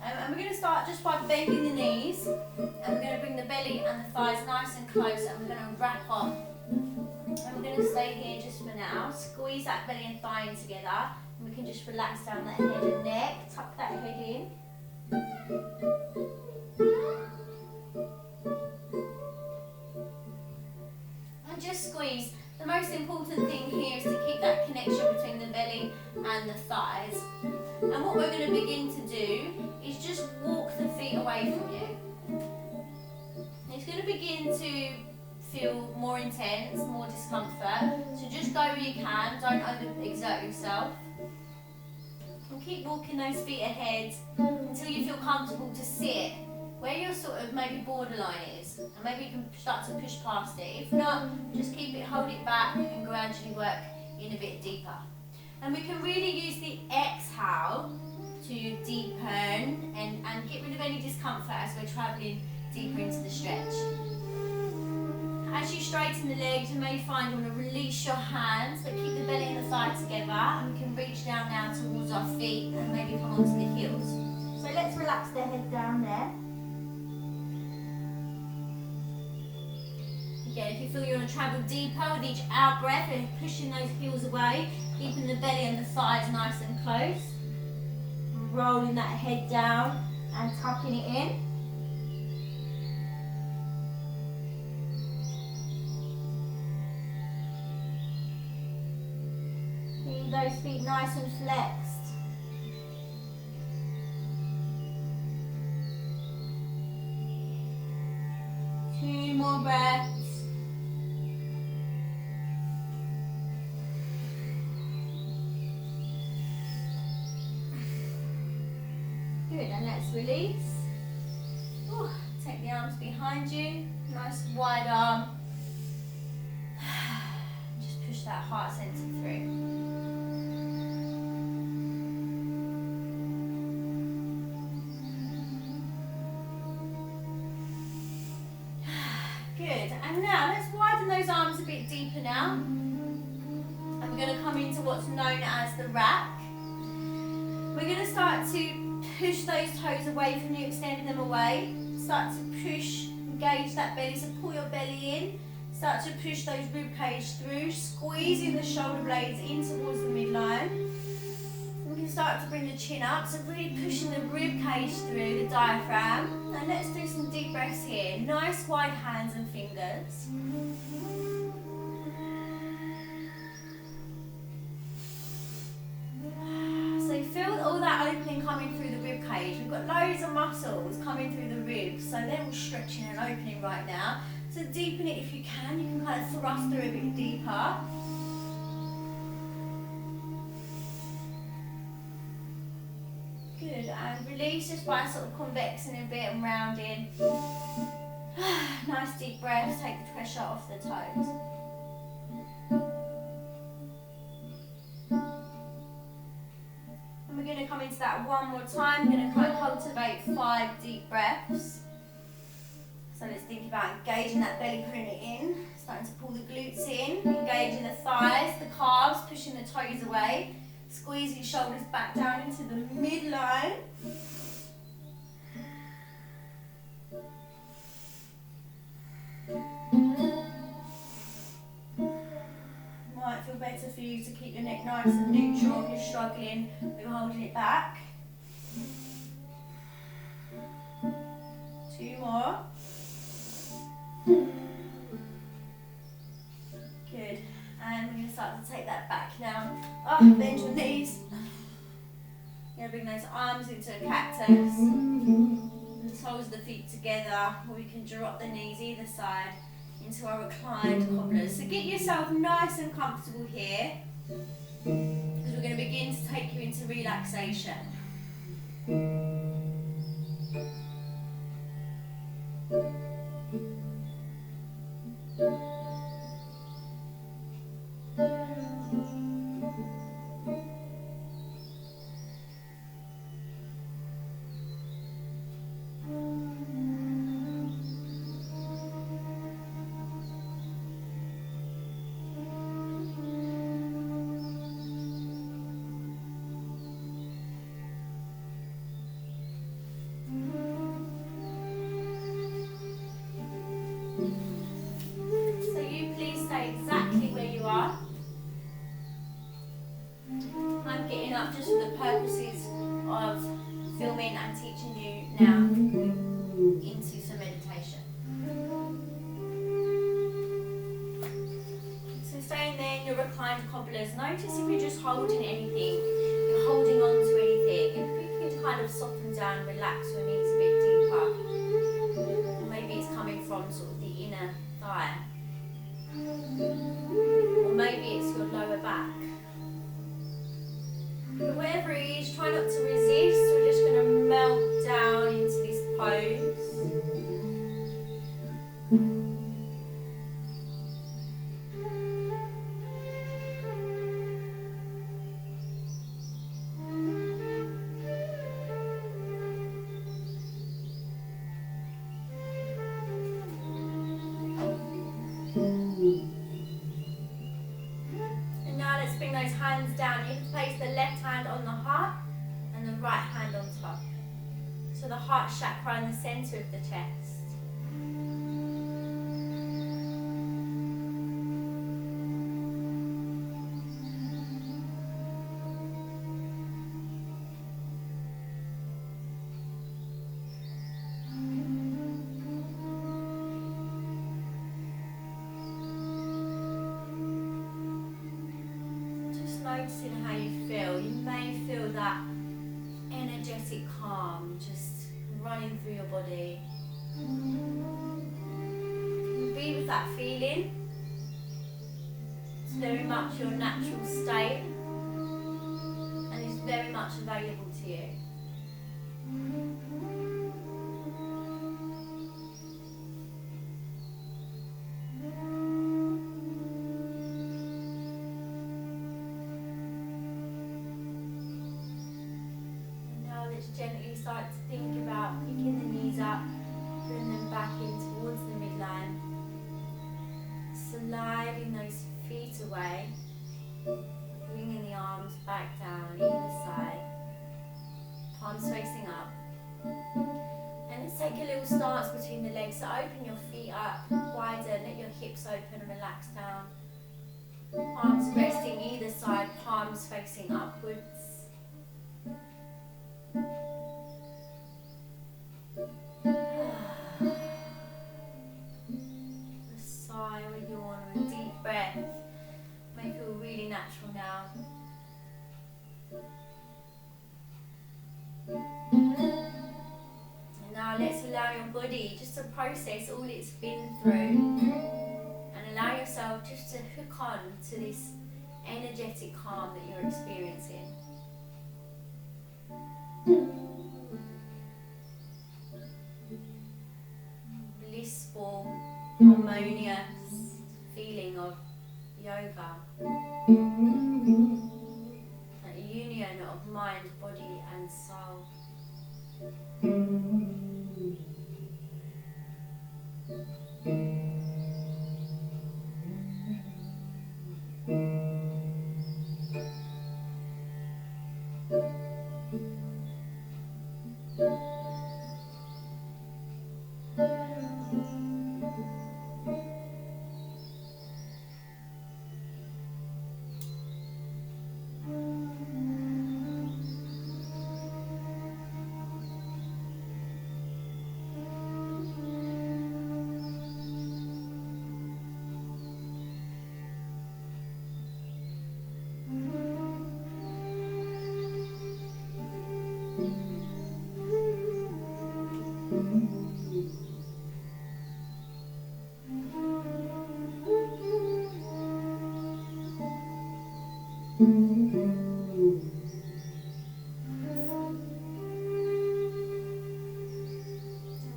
And we're going to start just by bending the knees. And we're going to bring the belly and the thighs nice and close. And we're going to wrap on. And we're going to stay here just for now. Squeeze that belly and thigh in together. And we can just relax down that head and neck. Tuck that head in. And just squeeze. The most important thing here is to keep that connection between the belly and the thighs. And what we're going to begin to do is just walk the feet away from you. It's going to begin to feel more intense, more discomfort. So just go where you can, don't overexert yourself. And keep walking those feet ahead until you feel comfortable to sit where your sort of maybe borderline is, and maybe you can start to push past it. If not, just keep it, hold it back and gradually work in a bit deeper. And we can really use the exhale to deepen and get rid of any discomfort as we're travelling deeper into the stretch. As you straighten the legs, you may find you want to release your hands, but keep the belly and the thigh together, and we can reach down now towards our feet and maybe come onto the heels. So let's relax the head down there. Again, if you feel you want to travel deeper with each out breath, and pushing those heels away, keeping the belly and the thighs nice and close, rolling that head down and tucking it in. Keep those feet nice and flexed. Two more breaths. Good, and let's release. Ooh, take the arms behind you, nice wide arm. Just push that heart center through. Good, and now let's widen those arms a bit deeper now. And we're going to come into what's what's known as the rack. We're going to start to push those toes away from you, extend them away. Start to push, engage that belly, so pull your belly in. Start to push those rib cage through, squeezing the shoulder blades in towards the midline. We can start to bring the chin up, so really pushing the rib cage through, the diaphragm. And let's do some deep breaths here. Nice wide hands and fingers. Feel all that opening coming through the rib cage. We've got loads of muscles coming through the ribs, so they're all stretching and opening right now. So deepen it if you can. You can kind of thrust through a bit deeper. Good, and release just by sort of convexing a bit and rounding. Nice deep breaths, take the pressure off the toes. We're going to come into that one more time. We're going to kind of cultivate 5 deep breaths. So let's think about engaging that belly, pulling it in, starting to pull the glutes in, engaging the thighs, the calves, pushing the toes away, squeeze your shoulders back down into the midline. Might feel better for you to keep your neck nice and neutral if you're struggling with holding it back. 2 more. Good. And we're going to start to take that back now. Up, bend your knees. You're going to bring those arms into a cactus. The soles of the feet together, or you can drop the knees either side into our reclined cobblers. So get yourself nice and comfortable here, because we're going to begin to take you into relaxation. Just for the purposes of filming and teaching you now into some meditation. So staying there in your reclined cobblers, notice if you're just holding anything, you're holding on to anything, if you can kind of soften down, relax your knees a bit deeper. Maybe it's coming from sort of the inner thigh, or maybe it's your lower back. But whatever it is, try not to resist. We're just going to melt down into this pose. And now let's bring those hands down. You can place the left hand on the heart and the right hand on top. So the heart chakra in the center of the chest. Noticing how you feel. You may feel that energetic calm just running through your body. Be with that feeling. It's very much your natural state and is very much available to you. Gently start to think about picking the knees up, bring them back in towards the midline, sliding those feet away, Bringing the arms back down either side. Palms facing up. And let's take a little stance between the legs. So open your feet up, widen, let your hips open and relax down. Arms resting either side, palms facing upwards. A sigh or yawn or a deep breath may feel really natural now. And now let's allow your body just to process all it's been through. And allow yourself just to hook on to this energetic calm that you're experiencing. Blissful, harmonious feeling of yoga. That union of mind, body and soul.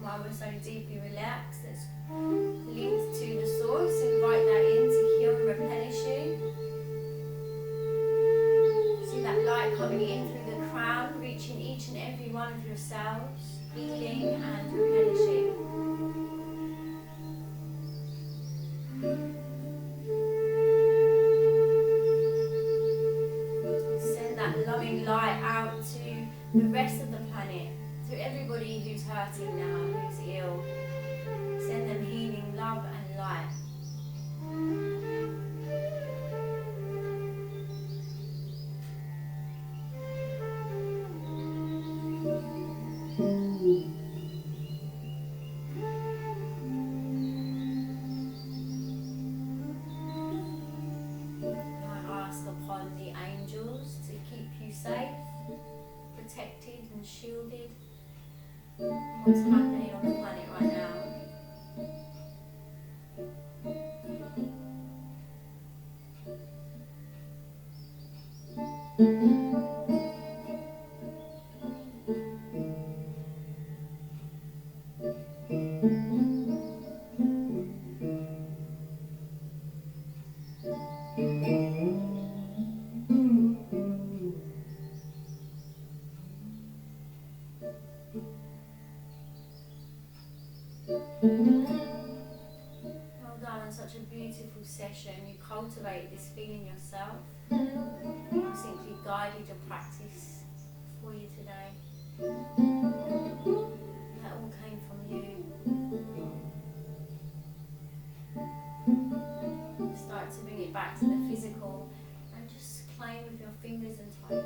While we're so deeply relaxed, let's link to the source, invite that in to heal and replenish you. See that light coming in through the crown, reaching each and every one of your cells, healing and replenishing. Send that loving light out to the rest of the planet. To everybody who's hurting now, who's ill, send them healing, love and light. I ask upon the angels to keep you safe, protected and shielded. What's happening on the planet right now. Well done on such a beautiful session. You cultivate this feeling yourself. You simply guided your practice for you today. That all came from you. Start to bring it back to the physical and just claim with your fingers and toes.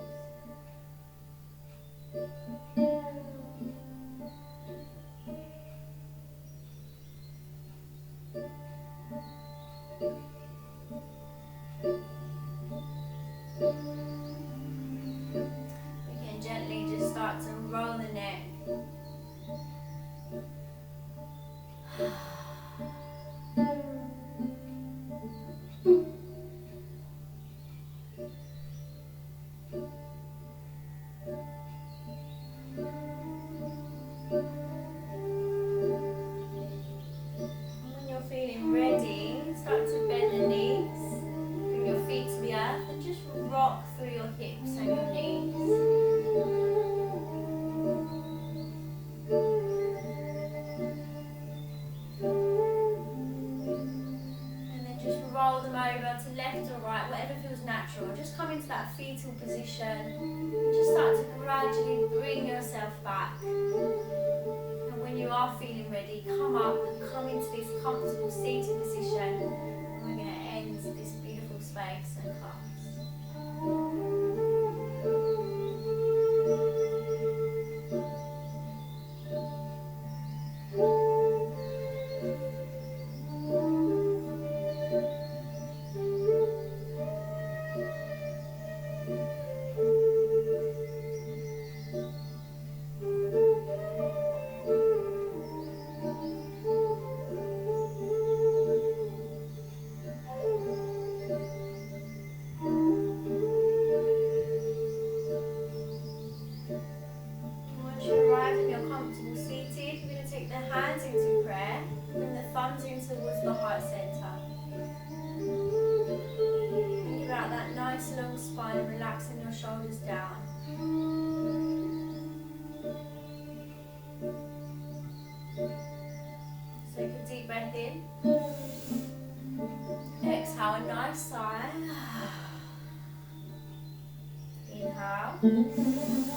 We can gently just start to roll the neck. When you're feeling ready, start to bend the knees, bring your feet to the earth and just rock through your hips and your knees. yourself back. And when you are feeling ready, come up, come into this comfortable seated position. And we're going to end this beautiful space and class. Once you arrive and you're comfortable seated, we're going to take the hands into prayer, bring the thumbs in towards the heart centre. Think about that nice long spine, relaxing your shoulders down. So take a deep breath in. Exhale a nice sigh. Inhale.